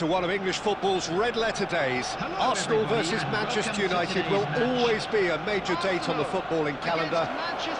To one of English football's red-letter days. Arsenal versus Manchester United will always be a major date on the footballing calendar.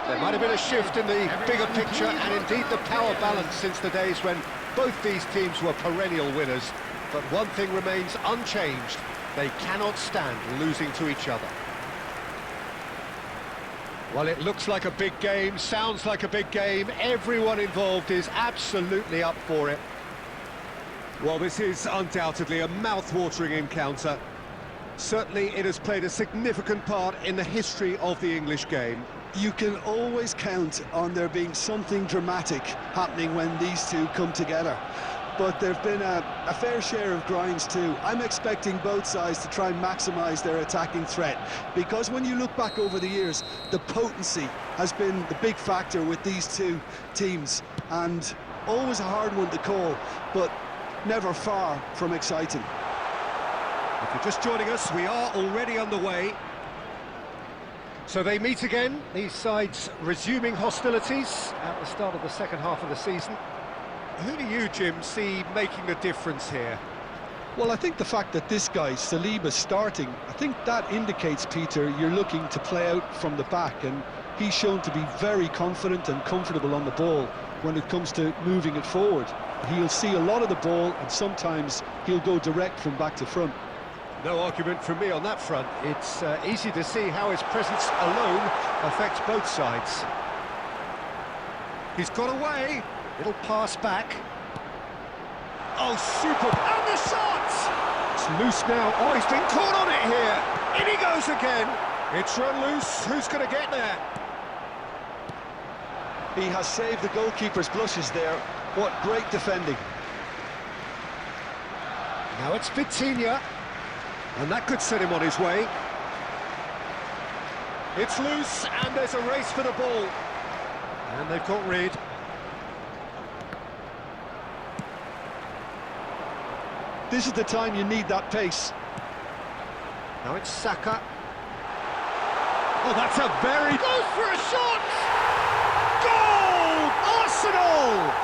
There might have been a shift in the bigger picture and indeed the power balance since the days when both these teams were perennial winners. But one thing remains unchanged: they cannot stand losing to each other. Well, it looks like a big game, sounds like a big game. Everyone involved is absolutely up for it. Well, this is undoubtedly a mouth-watering encounter. Certainly it has played a significant part in the history of the English game. You can always count on there being something dramatic happening when these two come together. But there have been a fair share of grinds too. I'm expecting both sides to try and maximise their attacking threat, because when you look back over the years, the potency has been the big factor with these two teams, and always a hard one to call, but never far from exciting. If you're just joining us, we are already underway. So they meet again, these sides resuming hostilities at the start of the second half of the season. Who do you, Jim, see making the difference here? Well, I think the fact that this guy, Saliba's starting, I think that indicates, Peter, you're looking to play out from the back, and he's shown to be very confident and comfortable on the ball when it comes to moving it forward. He'll see a lot of the ball, and sometimes he'll go direct from back to front. No argument from me on that front. It's easy to see how his presence alone affects both sides. He's got away. It'll pass back. Oh, super! And the shot! It's loose now. Oh, he's been caught on it here. In he goes again. It's run loose. Who's going to get there? He has saved the goalkeeper's blushes there. What great defending. Now it's Vitinha, and that could set him on his way. It's loose, and there's a race for the ball. And they've got rid. This is the time you need that pace. Now it's Saka. Oh, that's a very... Goes for a shot! Goal! Arsenal!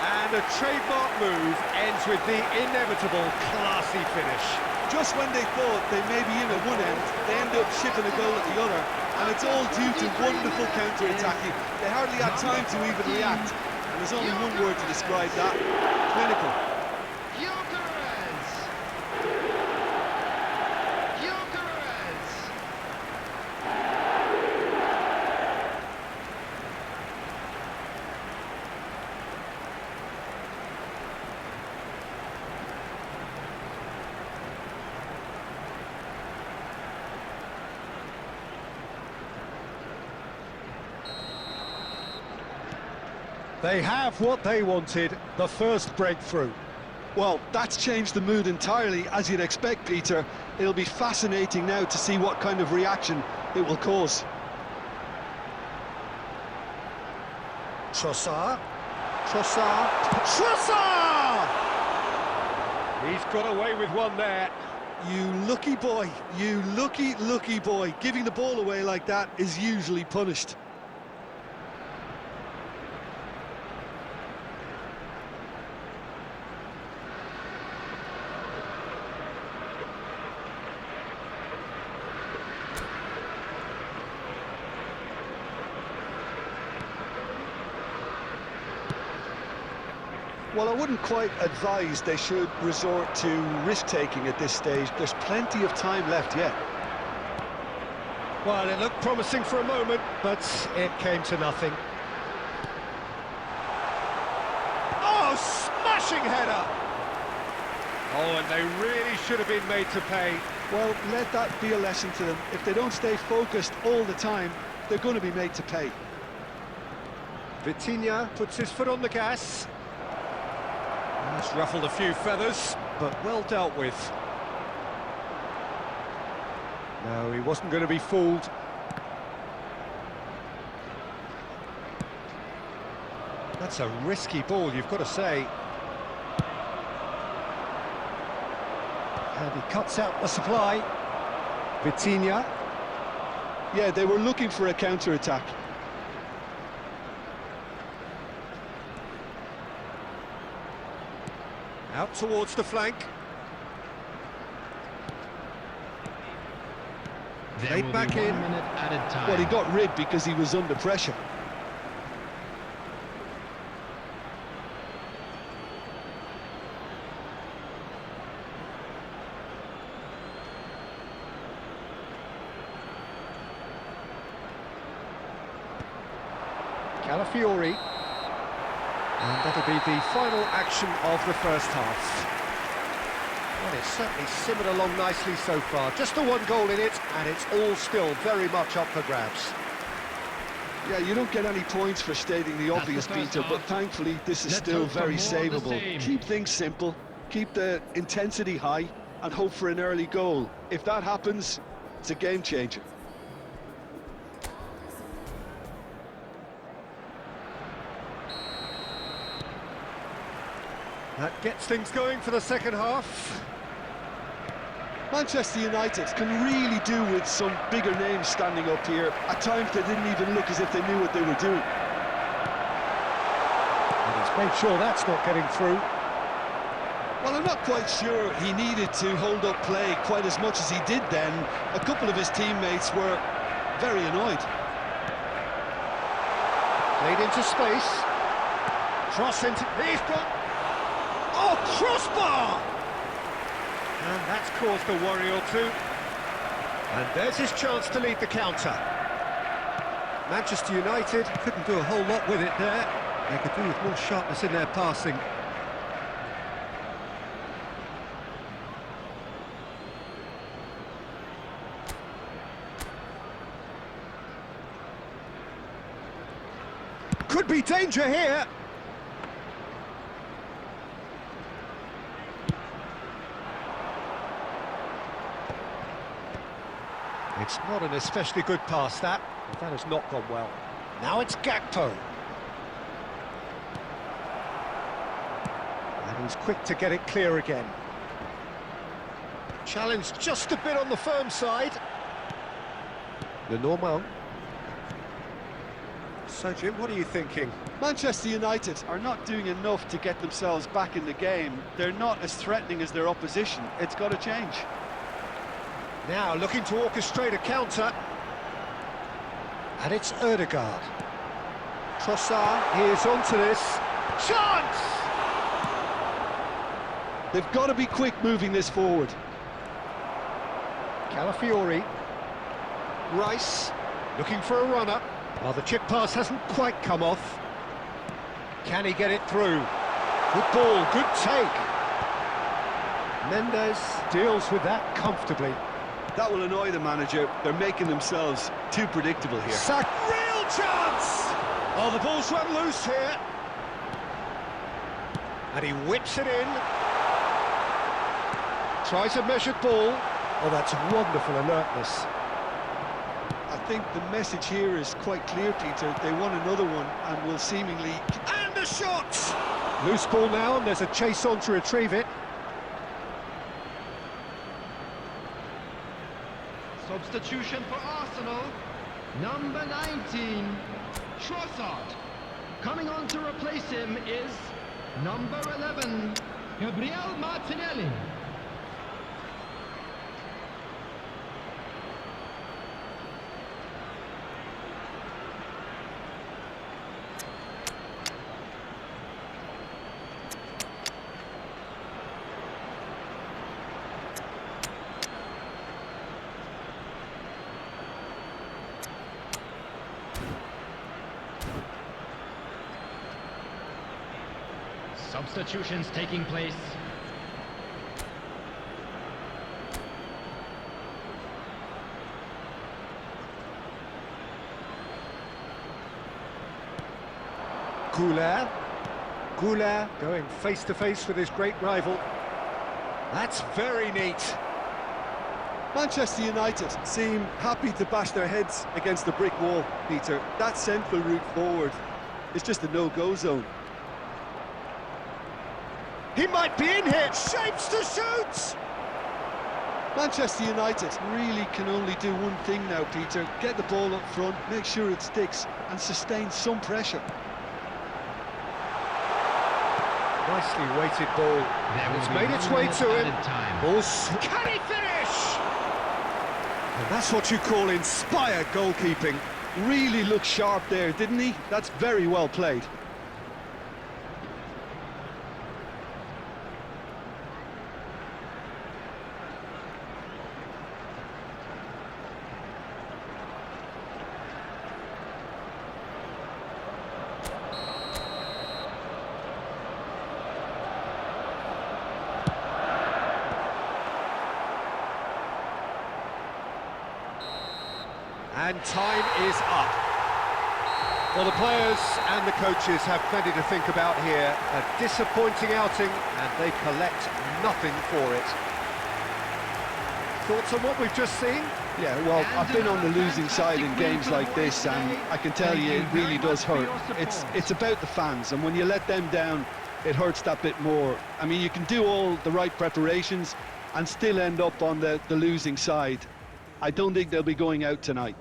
And a trademark move ends with the inevitable classy finish. Just when they thought they may be in at one end, they end up shipping a goal at the other, and it's all due to wonderful counter-attacking. They hardly had time to even react, and there's only one word to describe that: clinical. They have what they wanted, the first breakthrough. Well, that's changed the mood entirely, as you'd expect, Peter. It'll be fascinating now to see what kind of reaction it will cause. Trossard. He's got away with one there. You lucky boy, you lucky boy. Giving the ball away like that is usually punished. Well, I wouldn't quite advise they should resort to risk-taking at this stage. There's plenty of time left yet. Well, it looked promising for a moment, but it came to nothing. Oh, smashing header! Oh, and they really should have been made to pay. Well, let that be a lesson to them. If they don't stay focused all the time, they're going to be made to pay. Vitinha puts his foot on the gas. That's ruffled a few feathers, but well dealt with. No, he wasn't going to be fooled. That's a risky ball, you've got to say. And he cuts out the supply. Vitinha. Yeah, they were looking for a counter-attack. Out towards the flank. Played back in. 1 minute added time. Well, he got rid because he was under pressure. Calafiori. And that'll be the final action of the first half. Well, it's certainly simmered along nicely so far. Just the one goal in it, and it's all still very much up for grabs. Yeah, you don't get any points for stating the obvious, Peter, but thankfully this is still very savable. Keep things simple, keep the intensity high, and hope for an early goal. If that happens, it's a game changer. That gets things going for the second half. Manchester United can really do with some bigger names standing up here. At times they didn't even look as if they knew what they were doing. And he's made sure that's not getting through. Well, I'm not quite sure he needed to hold up play quite as much as he did then. A couple of his teammates were very annoyed. Played into space. Cross into... He's got... Oh, crossbar! And that's caused a worry or two. And there's his chance to lead the counter. Manchester United couldn't do a whole lot with it there. They could do with more sharpness in their passing. Could be danger here. It's not an especially good pass, that. But that has not gone well. Now it's Gakpo. And he's quick to get it clear again. Challenged just a bit on the firm side. Lenormand. So, Jim, what are you thinking? Manchester United are not doing enough to get themselves back in the game. They're not as threatening as their opposition. It's got to change. Now looking to orchestrate a counter. And it's Ødegaard. Trossard, he is onto this. Chance! They've got to be quick moving this forward. Calafiori. Rice, looking for a runner. Well, the chip pass hasn't quite come off. Can he get it through? Good ball, good take. Mendes deals with that comfortably. That will annoy the manager. They're making themselves too predictable here. Sack, real chance! Oh, the ball's run loose here. And he whips it in. Tries a measured ball. Oh, that's wonderful alertness. I think the message here is quite clear, Peter. They want another one and will seemingly... And a shot! Loose ball now, and there's a chase on to retrieve it. Substitution for Arsenal, number 19, Trossard. Coming on to replace him is number 11, Gabriel Martinelli. Substitutions taking place. Goulart going face to face with his great rival. That's very neat. Manchester United seem happy to bash their heads against the brick wall, Peter. That central route forward is just a no-go zone. He might be in here, shapes to shoot! Manchester United really can only do one thing now, Peter. Get the ball up front, make sure it sticks, and sustain some pressure. Nicely weighted ball. It's made its way to him. Can he finish? And that's what you call inspired goalkeeping. Really looked sharp there, didn't he? That's very well played. And time is up. Well, the players and the coaches have plenty to think about here. A disappointing outing, and they collect nothing for it. Thoughts on what we've just seen? Yeah, well, I've been on the losing side in games like this, and I can tell you it really does hurt. It's about the fans, and when you let them down, it hurts that bit more. I mean, you can do all the right preparations and still end up on the losing side. I don't think they'll be going out tonight.